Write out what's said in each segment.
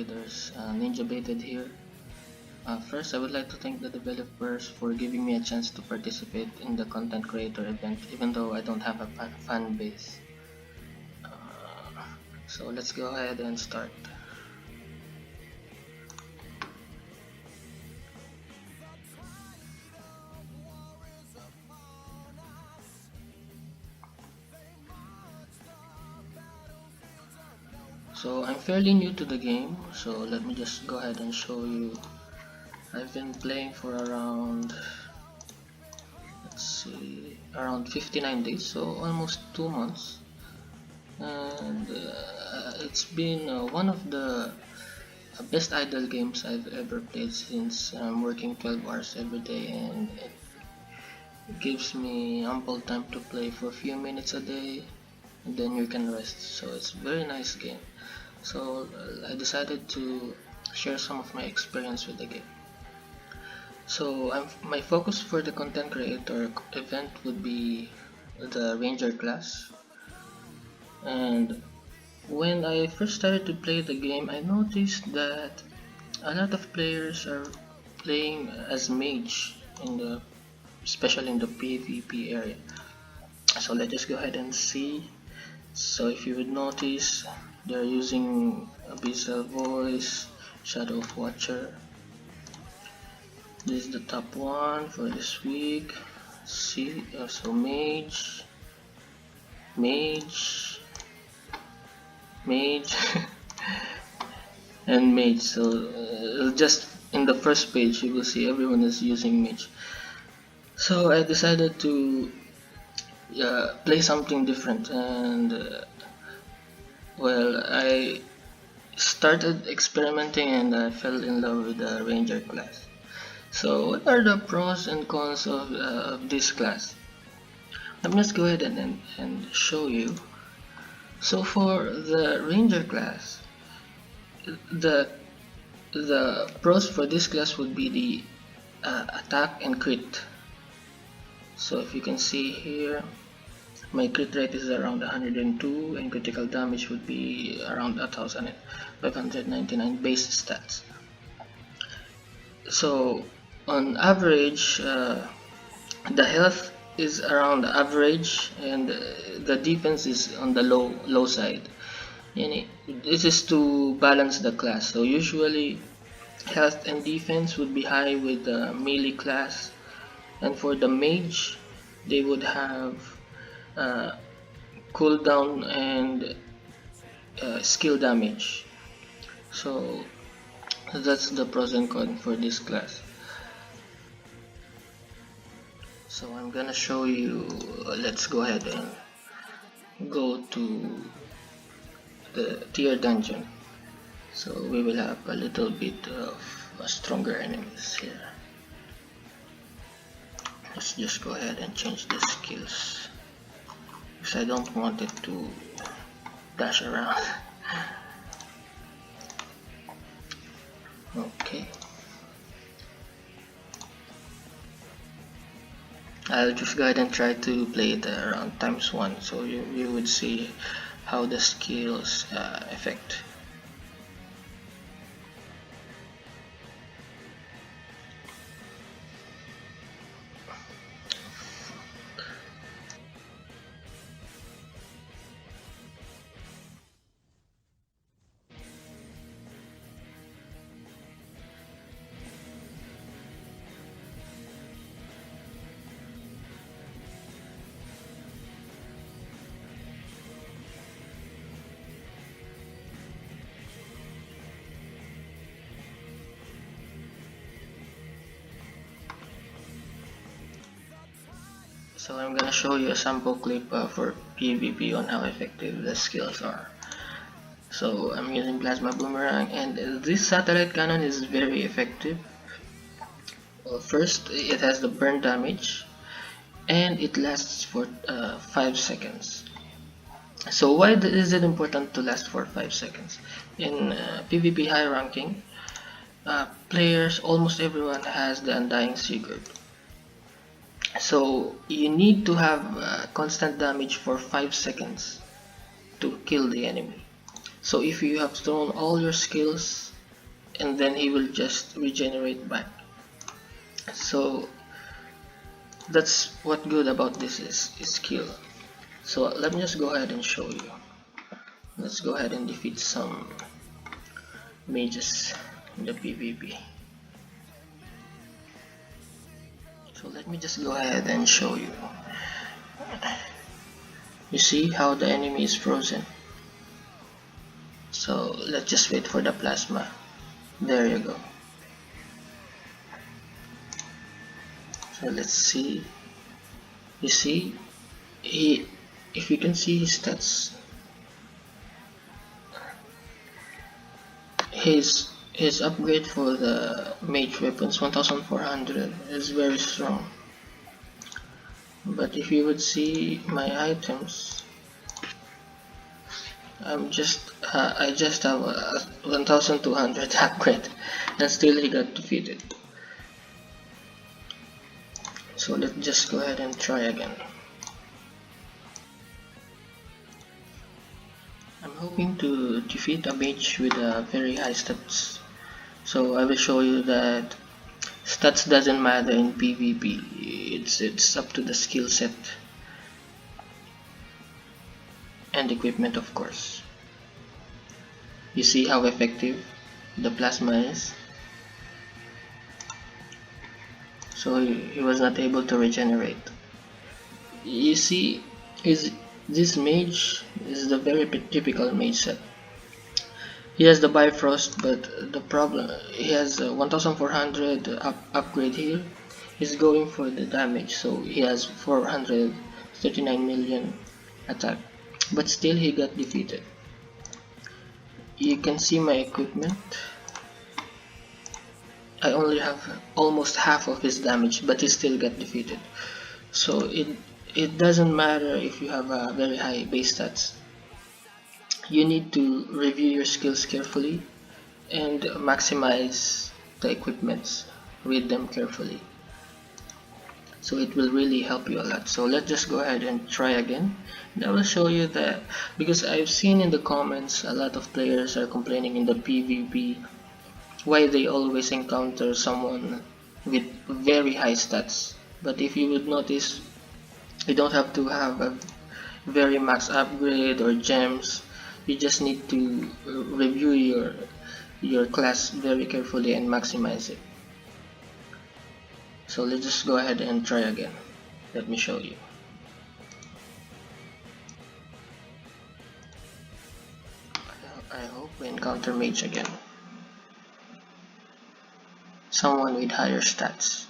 Raiders, Ninjabaited here. First, I would like to thank the developers for giving me a chance to participate in the content creator event, even though I don't have a fan base. So let's go ahead and start. So I'm fairly new to the game, so let me just go ahead and show you. I've been playing for around, let's see, around 59 days, so almost 2 months. And it's been one of the best idle games I've ever played, since I'm working 12 hours every day, and it gives me ample time to play for a few minutes a day, and then you can rest. So it's a very nice game. So I decided to share some of my experience with the game. So my focus for the content creator event would be the Ranger class. And when I first started to play the game, I noticed that a lot of players are playing as mage especially in the PvP area. So let's just go ahead and see. So if you would notice, they're using Abyssal Voice, Shadow of Watcher. This is the top one for this week. See, so mage, and mage. So just in the first page, you will see everyone is using mage. So I decided to play something different, and well, I started experimenting and I fell in love with the Ranger class. So what are the pros and cons of this class? Let me just go ahead and show you. So for the Ranger class, the pros for this class would be the attack and crit. So if you can see here, my crit rate is around 102 and critical damage would be around 1599 base stats. So on average, the health is around average, and the defense is on the low side. And this is to balance the class. So usually health and defense would be high with the melee class, and for the mage they would have cooldown and skill damage. So that's the pros and cons for this class. So I'm gonna show you. Let's go ahead and go to the tier dungeon. So we will have a little bit of stronger enemies here. Let's just go ahead and change the skills, because I don't want it to dash around. Okay. I'll just go ahead and try to play it around ×1, so you would see how the skills affect. So I'm gonna show you a sample clip for PvP on how effective the skills are. So I'm using Plasma Boomerang, and this satellite cannon is very effective. Well, first, it has the burn damage, and it lasts for 5 seconds. So why is it important to last for 5 seconds? In PvP high ranking, players, almost everyone has the Undying Sigurd. So you need to have constant damage for 5 seconds to kill the enemy. So if you have thrown all your skills and then he will just regenerate back. So that's what good about this is skill. So let me just go ahead and show you. Let's go ahead and defeat some mages in the PvP. So let me just go ahead and show you. You see how the enemy is frozen? So let's just wait for the plasma. There you go. So let's see. You see, if you can see his stats, his upgrade for the mage weapons 1400 is very strong. But if you would see my items, I just have a 1200 upgrade, and still he got defeated. So let's just go ahead and try again. I'm hoping to defeat a mage with a very high stats. So I will show you that stats doesn't matter in PvP. It's up to the skill set and equipment, of course. You see how effective the plasma is? So he was not able to regenerate. You see, this mage is the very typical mage set. He has the Bifrost, but the problem, he has 1400 upgrade here. He's going for the damage, so he has 439 million attack, but still he got defeated. You can see my equipment. I only have almost half of his damage, but he still got defeated. So it doesn't matter if you have a very high base stats. You need to review your skills carefully and maximize the equipments. Read them carefully. So it will really help you a lot. So let's just go ahead and try again. And I will show you that, because I've seen in the comments a lot of players are complaining in the PvP why they always encounter someone with very high stats. But if you would notice, you don't have to have a very max upgrade or gems. You just need to review your class very carefully and maximize it. So let's just go ahead and try again. Let me show you. I hope we encounter mage again. Someone with higher stats.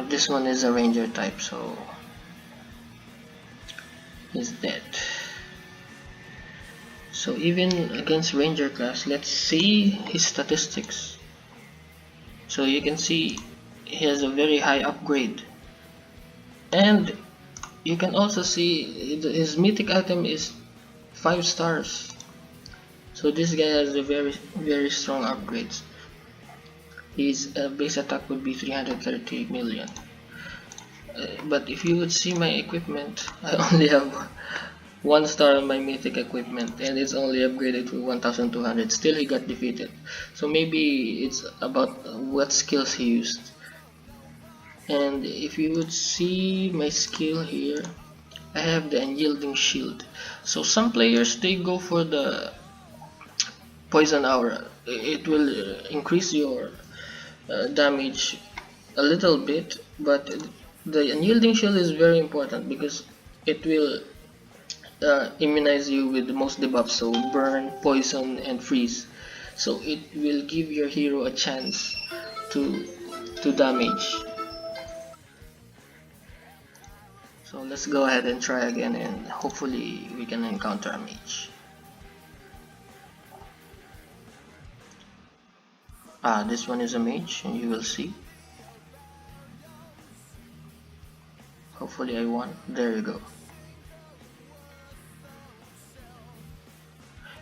This one is a ranger type, so he's dead. So even against ranger class, let's see his statistics. So you can see he has a very high upgrade, and you can also see his mythic item is 5 stars. So this guy has a very strong upgrades. His base attack would be 330 million. But if you would see my equipment, I only have 1 star on my mythic equipment, and it's only upgraded to 1200. Still he got defeated. So maybe it's about what skills he used. And if you would see my skill here, I have the unyielding shield. So some players, they go for the poison aura. It will increase your damage a little bit, but the unyielding shield is very important because it will immunize you with the most debuffs, so burn, poison, and freeze. So it will give your hero a chance to damage. So let's go ahead and try again, and hopefully we can encounter a mage. This one is a mage, and you will see. Hopefully I won. There you go.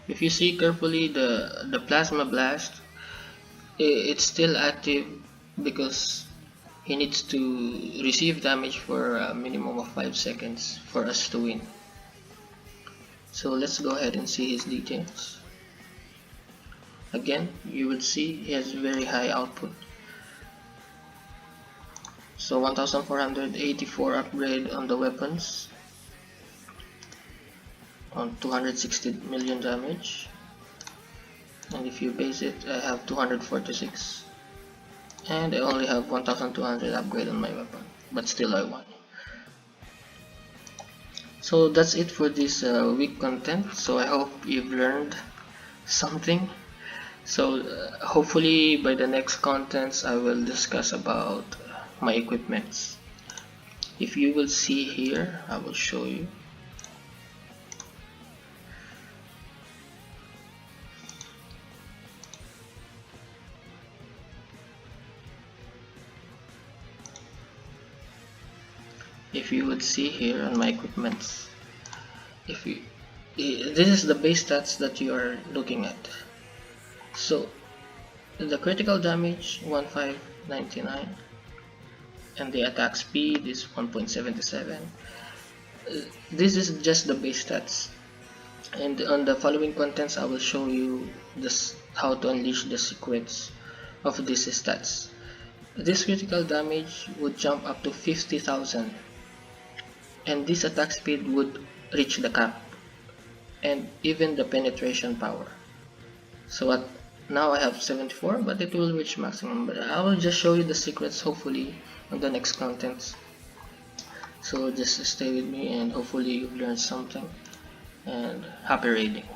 If you see carefully, the plasma blast, it's still active because he needs to receive damage for a minimum of 5 seconds for us to win. So let's go ahead and see his details. Again, you will see he has very high output. So 1484 upgrade on the weapons, on 260 million damage, and if you base it, I have 246, and I only have 1200 upgrade on my weapon, but still I won. So that's it for this week content. So I hope you've learned something. So hopefully by the next contents I will discuss about my equipments. If you will see here, I will show you. If you would see here on my equipments, this is the base stats that you are looking at. So the critical damage 1599 and the attack speed is 1.77. This is just the base stats, and on the following contents I will show you how to unleash the secrets of these stats. This critical damage would jump up to 50,000, and this attack speed would reach the cap, and even the penetration power. So now I have 74, but it will reach maximum. But I will just show you the secrets hopefully on the next contents. So just stay with me, and hopefully you've learned something, and happy raiding.